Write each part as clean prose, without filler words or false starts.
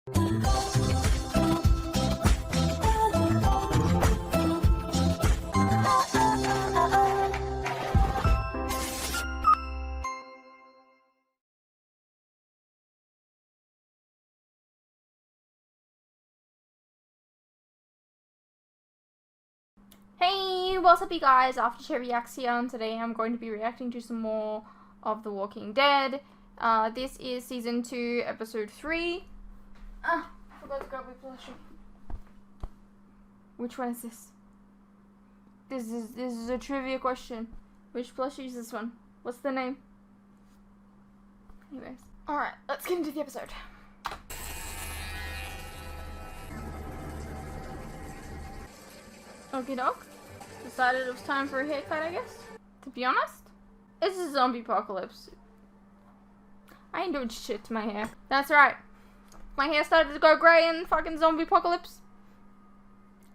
Hey, what's up you guys? Aftershare Reacts here, and today I'm going to be reacting to some more of The Walking Dead. This is season 2, episode 3. I forgot to grab my plushie. Which one is this? This is a trivia question. Which plushie is this one? What's the name? Anyways. Alright, let's get into the episode. Okie doke. Decided it was time for a haircut, I guess. To be honest, it's a zombie apocalypse. I ain't doing shit to my hair. That's right. My hair started to go grey in fucking zombie apocalypse.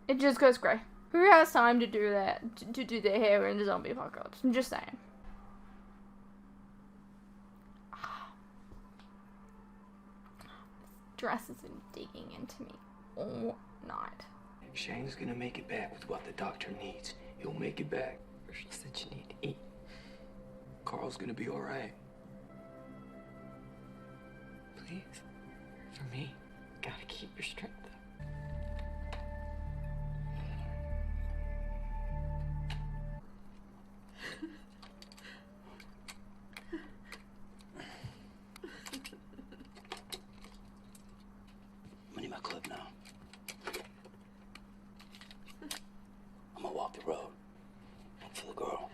It just goes grey. Who has time to do that? To do their hair in the zombie apocalypse? I'm just saying. Dress has been digging into me all night. Shane's gonna make it back with what the doctor needs. He'll make it back. She said you need to eat. Carl's gonna be alright. Please, for me, gotta keep your strength up. I'm in my club now. I'm gonna walk the road. Look for the girl.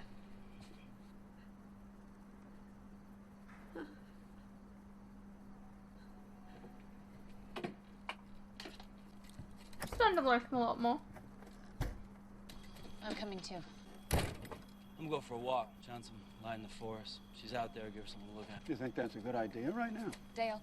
Starting to like him a lot more. I'm coming too. I'm gonna go for a walk. Shine some light in the forest. She's out there, give her something to look at. You think that's a good idea right now? Dale.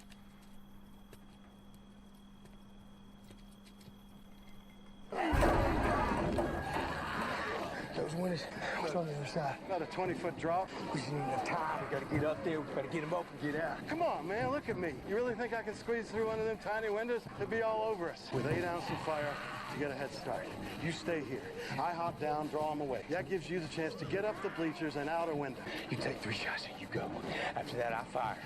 Those windows, what's on the other side? About a 20-foot drop. We just need enough time. We gotta get up there. We gotta get them open, get out. Come on, man, look at me. You really think I can squeeze through one of them tiny windows? It'll be all over us. With 8 ounces of fire, you get a head start. You stay here. I hop down, draw them away. That gives you the chance to get up the bleachers and out a window. You take 3 shots and you go. After that, I fire.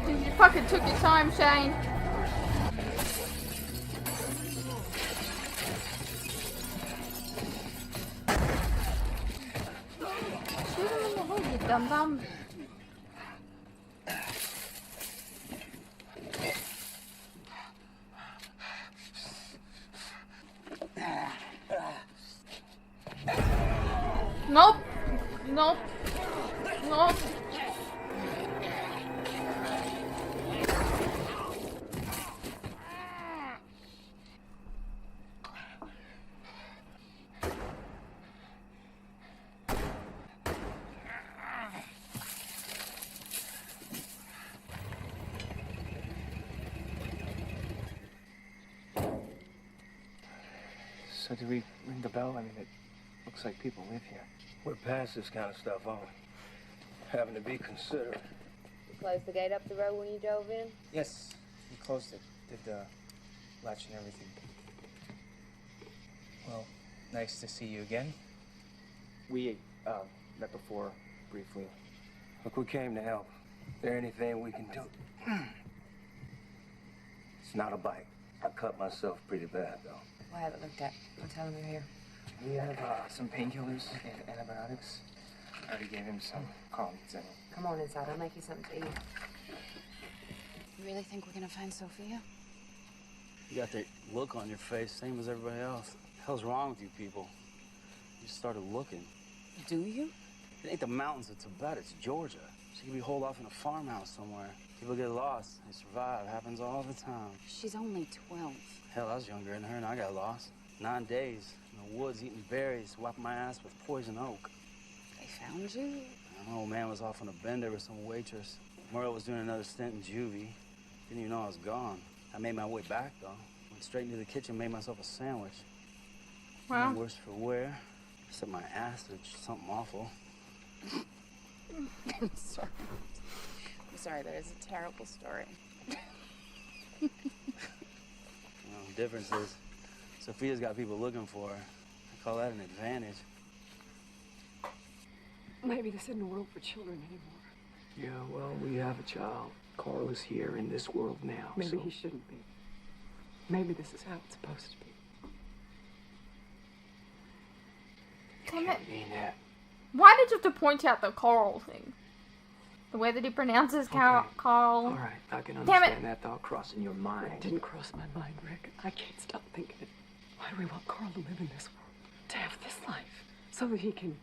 You fucking took your time, Shane. Shoot him in the head, you dum-dum. Nope. Nope. Nope. So do we ring the bell? I mean, it looks like people live here. We're past this kind of stuff, aren't we? Having to be considerate. You closed the gate up the road when you drove in? Yes, we closed it. Did the latch and everything. Well, nice to see you again. We met before, briefly. Look, we came to help. Is there anything we can do? It's not a bite. I cut myself pretty bad, though. Well, I haven't looked at. I'll tell him you're here. We have some painkillers and antibiotics. I already gave him some. Carl needs any. Come on inside. I'll make you something to eat. You really think we're gonna find Sophia? You got that look on your face, same as everybody else. What the hell's wrong with you people? You just started looking. Do you? It ain't the mountains of Tibet, it's Georgia. She could be holed off in a farmhouse somewhere. People get lost, they survive. Happens all the time. She's only 12. Hell, I was younger than her and I got lost. 9 days in the woods eating berries, wiping my ass with poison oak. They found you? An old man was off on a bender with some waitress. Merle was doing another stint in juvie. Didn't even know I was gone. I made my way back, though. Went straight into the kitchen, made myself a sandwich. Wow. No worse for wear. Except my ass, which is something awful. I'm sorry. I'm sorry, that is a terrible story. The difference is, Sophia's got people looking for her. I call that an advantage. Maybe this isn't a world for children anymore. Yeah, well, we have a child. Carl is here in this world now. Maybe so... he shouldn't be. Maybe this is how it's supposed to be. Damn it. I mean that. Why did you have to point out the Carl thing? The way that he pronounces Carl. All right, I can Damn it. understand that thought crossing your mind. It didn't cross my mind, Rick. I can't stop thinking it. Why do we want Carl to live in this world? To have this life? So that he can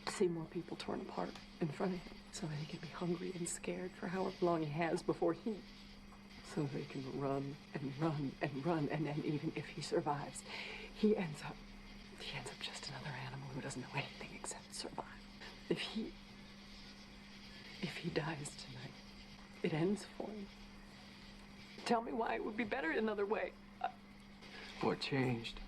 see more people torn apart in front of him. So that he can be hungry and scared for however long he has before he... So that he can run and run and run, and then even if he survives, he ends up just another animal who doesn't know anything except survive. If he dies tonight, it ends for him. Tell me why it would be better another way. What changed?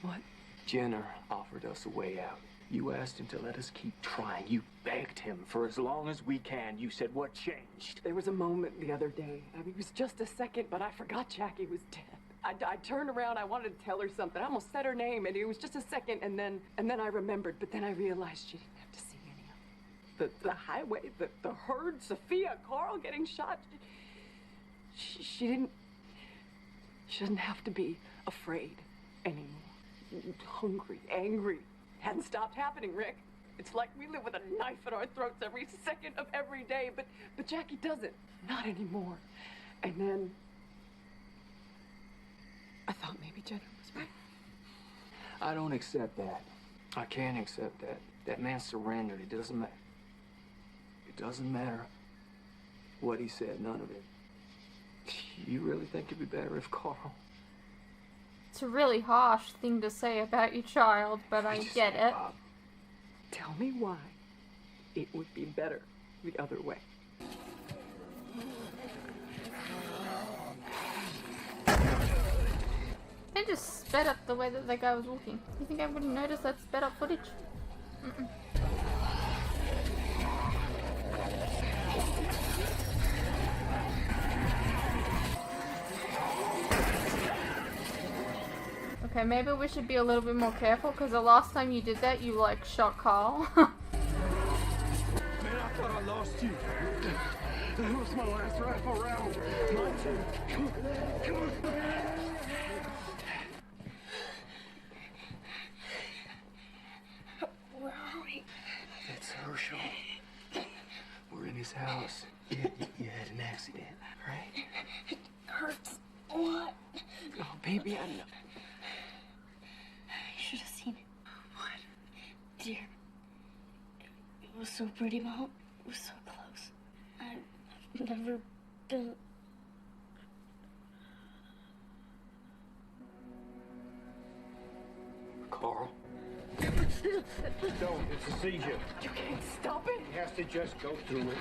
What? Jenner offered us a way out. You asked him to let us keep trying. You begged him for as long as we can. You said, what changed? There was a moment the other day. I mean, it was just a second, but I forgot Jackie was dead. I turned around, I wanted to tell her something. I almost said her name, and it was just a second, and then I remembered, but then I realized she didn't have to see any of it. The highway, the herd, Sophia, Carl getting shot. She doesn't have to be afraid anymore. Hungry, angry. Hadn't stopped happening, Rick. It's like we live with a knife in our throats every second of every day, but Jackie doesn't. Not anymore. And then I thought maybe Jenner was right. I don't accept that. I can't accept that. That man surrendered. It doesn't matter. It doesn't matter what he said, none of it. You really think it'd be better if Carl... It's a really harsh thing to say about your child, but I get it. Tell me why it would be better the other way. They just sped up the way that guy was walking. You think I wouldn't notice that sped up footage? Mm-mm. Okay, maybe we should be a little bit more careful, because the last time you did that, you, like, shot Carl. Man, I thought I lost you. That was my last rifle round. Mine too. Come on. Where are we? It's Herschel. We're in his house. You had an accident, right? It hurts. What? Oh, baby, I know. You should have seen it. What? Dear. It was so pretty, Mom. It was so close. I've never been... Carl? Don't. It's a seizure. You can't stop it. He has to just go through it.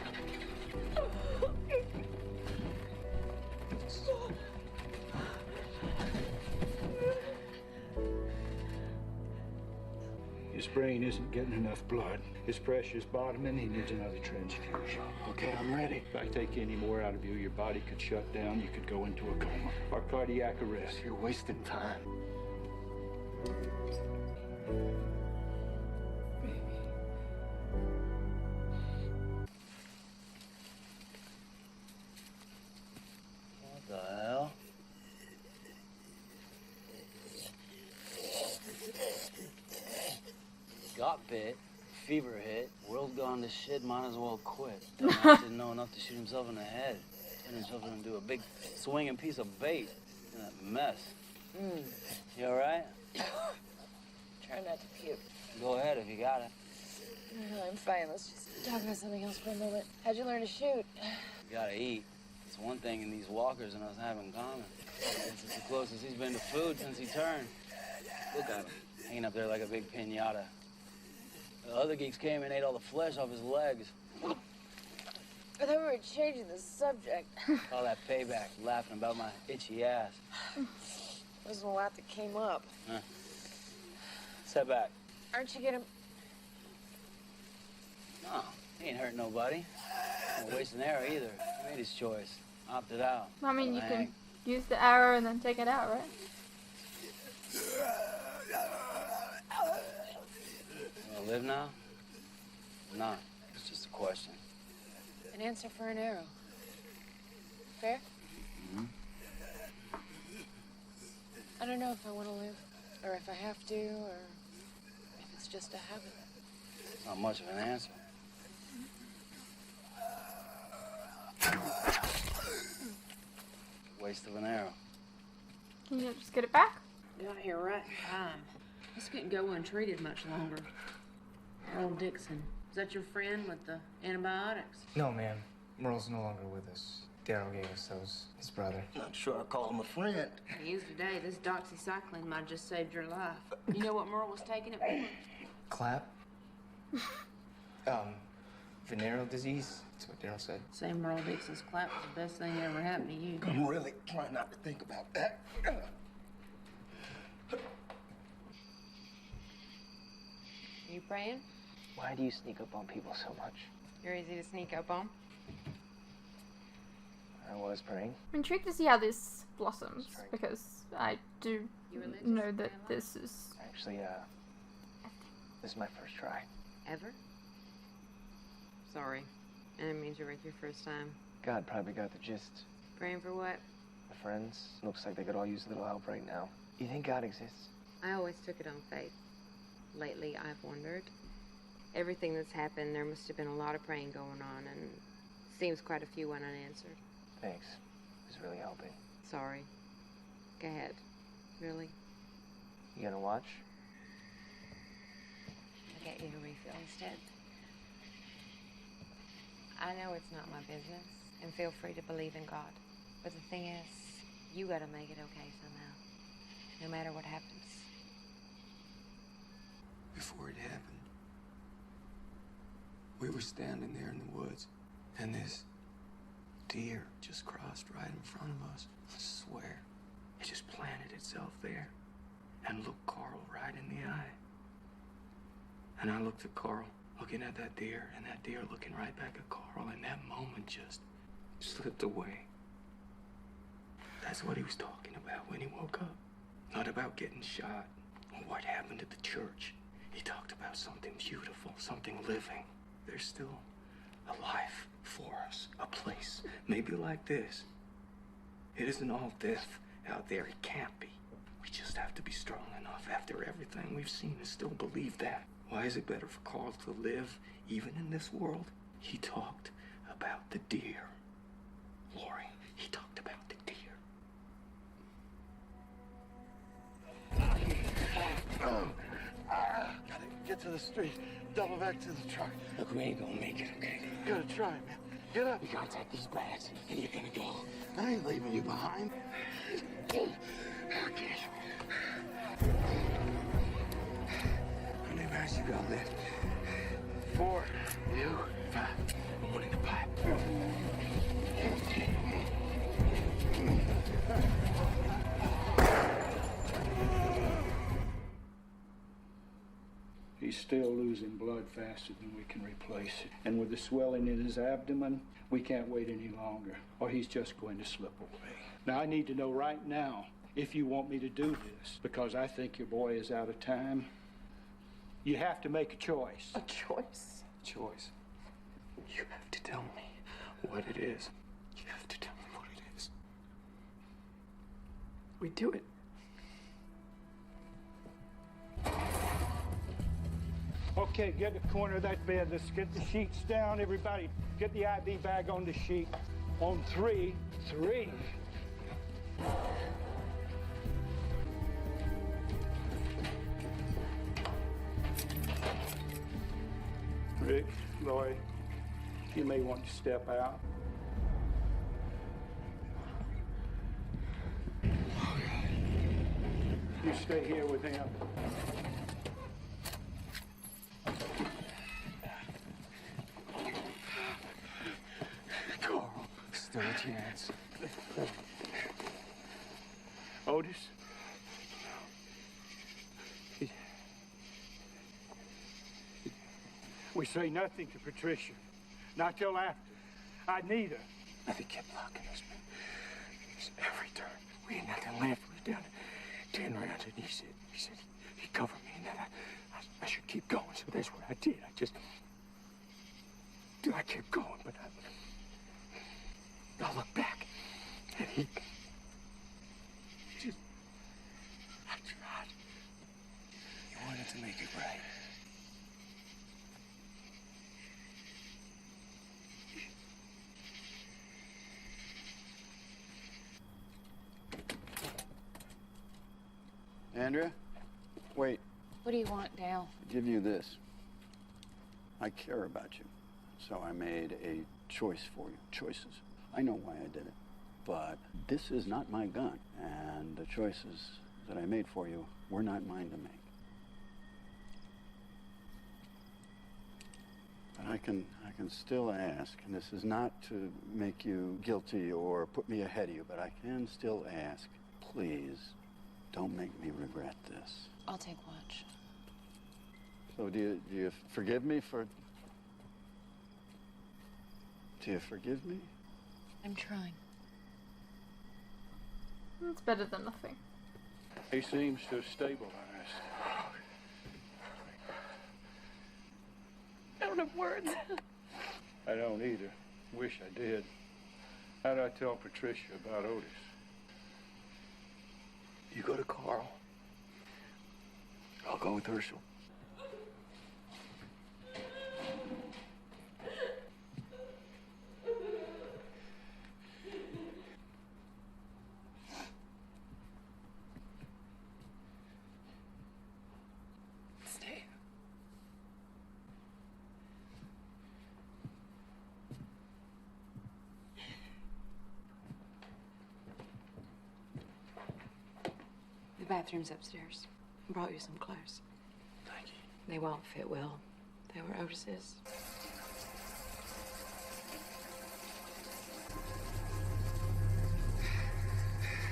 His brain isn't getting enough blood. His pressure's bottoming. He needs another transfusion. Okay, I'm ready. If I take any more out of you, your body could shut down. You could go into a coma or cardiac arrest. You're wasting time. What the hell? Got bit, fever hit, world gone to shit, might as well quit. Dumbass didn't know enough to shoot himself in the head. Turned himself into a big swinging piece of bait in that mess. You alright? Try not to puke. Go ahead if you got it. No, I'm fine. Let's just talk about something else for a moment. How'd you learn to shoot? You gotta eat. It's one thing in these walkers and us have in common. This is the closest he's been to food since he turned. Look at him, hanging up there like a big piñata. The other geeks came and ate all the flesh off his legs. I thought we were changing the subject. All that payback, laughing about my itchy ass. It wasn't a lot that came up. Huh. Step back. Aren't you gonna... No, he ain't hurt nobody. Don't waste an arrow either. He made his choice. Opted out. I mean, you Bang. can use the arrow and then take it out, right? You wanna live now? Or not? It's just a question. An answer for an arrow. Fair? Mm-hmm. I don't know if I want to live, or if I have to, or if it's just a habit. It's not much of an answer. Waste of an arrow. Can you just get it back? Got here right in time. This couldn't go untreated much longer. Earl Dixon. Is that your friend with the antibiotics? No, ma'am. Merle's no longer with us. Daryl gave us those. His brother. Not sure I call him a friend. He is today. This doxycycline might have just saved your life. You know what Merle was taking it for? Clap? Venereal disease? That's what Daryl said. Saying Merle Dixon's clap was the best thing that ever happened to you. I'm really trying not to think about that. You praying? Why do you sneak up on people so much? You're easy to sneak up on. I was praying. I'm intrigued to see how this blossoms, Strike. because I do You religious? know that this is... Actually, this is my first try. Ever? Sorry. I didn't mean to wreck your first time. God probably got the gist. Praying for what? My friends, looks like they could all use a little help right now. You think God exists? I always took it on faith. Lately, I've wondered. Everything that's happened, there must have been a lot of praying going on, and seems quite a few went unanswered. Thanks. It was really helping. Sorry. Go ahead. Really? You gonna watch? I'll get you a refill instead. I know it's not my business, and feel free to believe in God. But the thing is, you gotta make it okay somehow. No matter what happens. Before it happened, we were standing there in the woods, and this deer just crossed right in front of us. I swear, it just planted itself there and looked Carl right in the eye. And I looked at Carl, looking at that deer, and that deer looking right back at Carl, and that moment just slipped away. That's what he was talking about when he woke up. Not about getting shot or what happened at the church. He talked about something beautiful, something living. There's still a life for us, a place, maybe like this. It isn't all death out there. It can't be. We just have to be strong enough after everything we've seen to still believe that. Why is it better for Carl to live even in this world? He talked about the deer. Lori, he talked about the deer. Gotta get to the street. Double back to the truck. Look, we ain't gonna make it, okay? You gotta try, man. Get up. We gotta take these bags, and you're gonna go. I ain't leaving you behind. Okay. How many bags you got left? 4. You? 5. One in the pipe. He's still losing blood faster than we can replace it. And with the swelling in his abdomen, we can't wait any longer, or he's just going to slip away. Now, I need to know right now if you want me to do this, because I think your boy is out of time. You have to make a choice. A choice? Choice. You have to tell me what it is. You have to tell me what it is. We do it. Okay, get the corner of that bed. Let's get the sheets down, everybody. Get the IV bag on the sheet. On 3. 3. Rick, Lori, you may want to step out. You stay here with him. still a chance. Otis? We say nothing to Patricia. Not till after. I need her. They kept blocking us, man. Every turn. We had nothing left. We was down to 10 rounds. And he said he covered me and that I should keep going. So that's what I did. I kept going, but I looked back and I tried. You wanted to make it right. Andrea, wait. What do you want, Dale? I give you this. I care about you, so I made a choice for you. Choices. I know why I did it, but this is not my gun, and the choices that I made for you were not mine to make. But I can still ask, and this is not to make you guilty or put me ahead of you, but I can still ask, please, don't make me regret this. I'll take watch. So do you forgive me for... Do you forgive me? I'm trying. It's better than nothing. He seems to have stabilized. I don't have words. I don't either. Wish I did. How do I tell Patricia about Otis? You go to Carl. I'll go with Herschel. Stay. The bathroom's upstairs. I brought you some clothes. Thank you. They won't fit well. They were Otis's.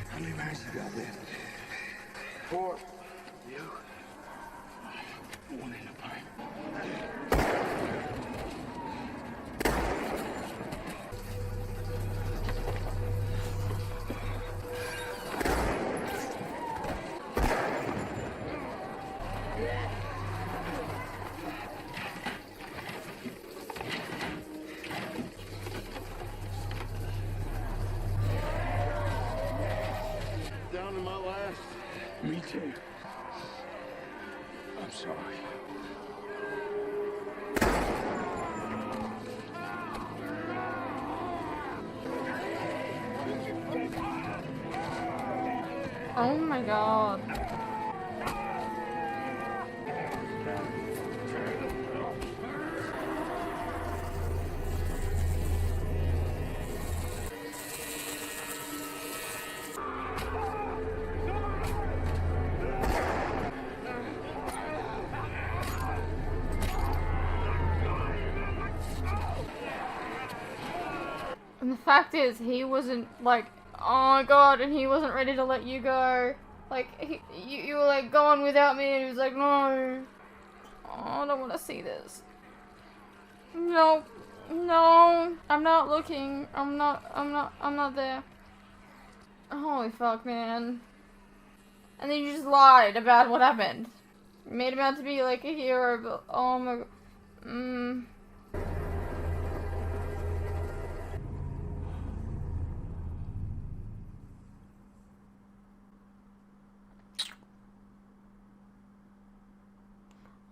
How many rounds you got left? 4. You? One in a pint. Down to my last. Me too. I'm sorry. Oh my god. And the fact is, he wasn't like, oh my god, and he wasn't ready to let you go. Like, you were like, going without me, and he was like, no. Oh, I don't want to see this. No. No. I'm not looking. I'm not there. Holy fuck, man. And then you just lied about what happened. You made him out to be like a hero, but oh my god.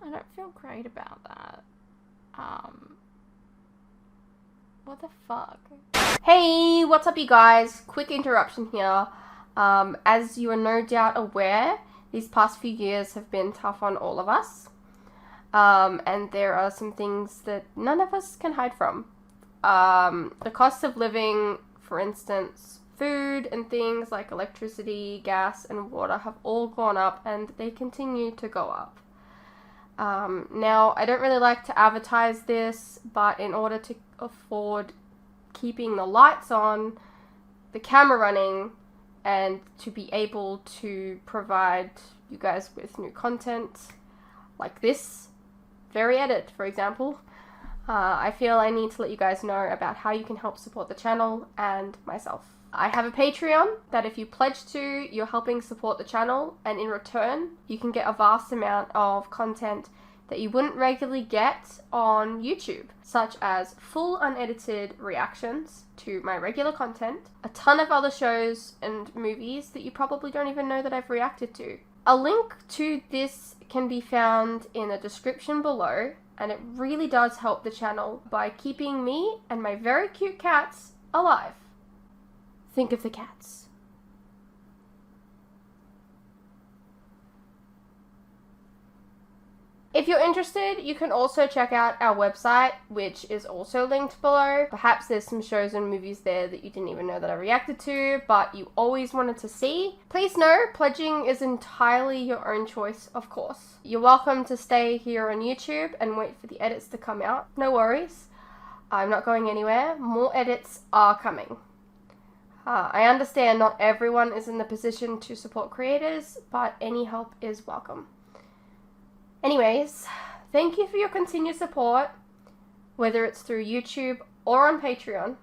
I don't feel great about that. What the fuck? Hey, what's up you guys? Quick interruption here. As you are no doubt aware, these past few years have been tough on all of us. And there are some things that none of us can hide from. The cost of living, for instance, food and things like electricity, gas, and water have all gone up, and they continue to go up. Now, I don't really like to advertise this, but in order to afford keeping the lights on, the camera running, and to be able to provide you guys with new content like this very edit, for example. I feel I need to let you guys know about how you can help support the channel and myself. I have a Patreon that if you pledge to, you're helping support the channel, and in return, you can get a vast amount of content that you wouldn't regularly get on YouTube, such as full unedited reactions to my regular content, a ton of other shows and movies that you probably don't even know that I've reacted to. A link to this can be found in the description below, and it really does help the channel by keeping me and my very cute cats alive. Think of the cats. If you're interested, you can also check out our website, which is also linked below. Perhaps there's some shows and movies there that you didn't even know that I reacted to, but you always wanted to see. Please know, pledging is entirely your own choice, of course. You're welcome to stay here on YouTube and wait for the edits to come out. No worries. I'm not going anywhere. More edits are coming. I understand not everyone is in the position to support creators, but any help is welcome. Anyways, thank you for your continued support, whether it's through YouTube or on Patreon.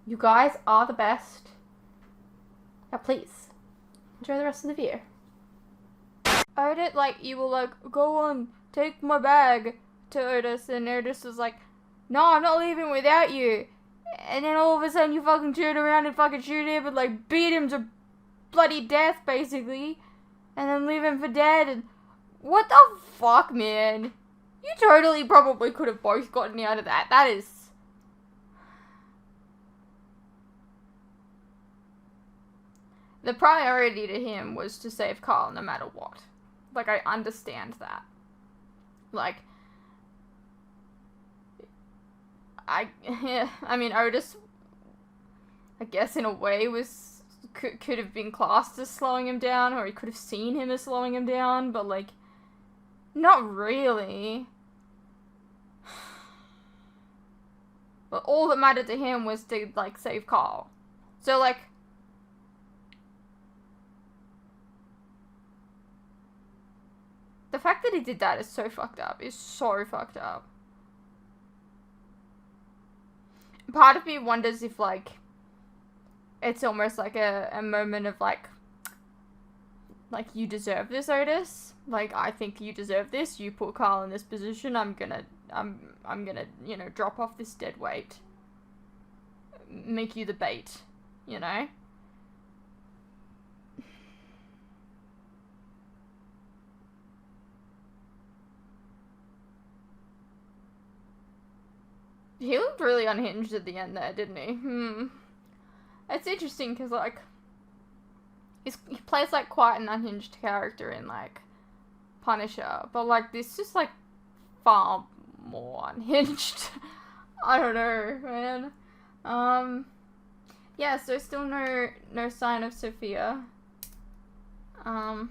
You guys are the best. Now please, enjoy the rest of the video. Otis, like, you were like, go on, take my bag to Otis, and Otis was like, no, I'm not leaving without you. And then all of a sudden you fucking turn around and fucking shoot him and like beat him to bloody death, basically. And then leave him for dead. And what the fuck, man? You totally probably could have both gotten out of that. That is... The priority to him was to save Carl no matter what. Like, I understand that. Like... I mean, Otis, I guess in a way could have been classed as slowing him down, or he could have seen him as slowing him down, but like, not really. But all that mattered to him was to like save Carl. So like, the fact that he did that is so fucked up. It's so fucked up. Part of me wonders if, like, it's almost like a moment of, like, you deserve this, Otis. Like, I think you deserve this. You put Carl in this position. I'm gonna, you know, drop off this dead weight. Make you the bait, you know? He looked really unhinged at the end there, didn't he? It's interesting because, like, he plays, like, quite an unhinged character in, like, Punisher. But, like, this just, like, far more unhinged. I don't know, man. Yeah, so still no sign of Sophia. Yeah.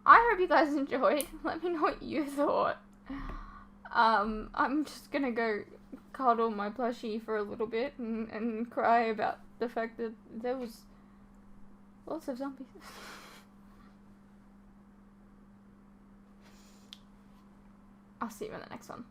I hope you guys enjoyed. Let me know what you thought. I'm just gonna go cuddle my plushie for a little bit and cry about the fact that there was lots of zombies. I'll see you in the next one.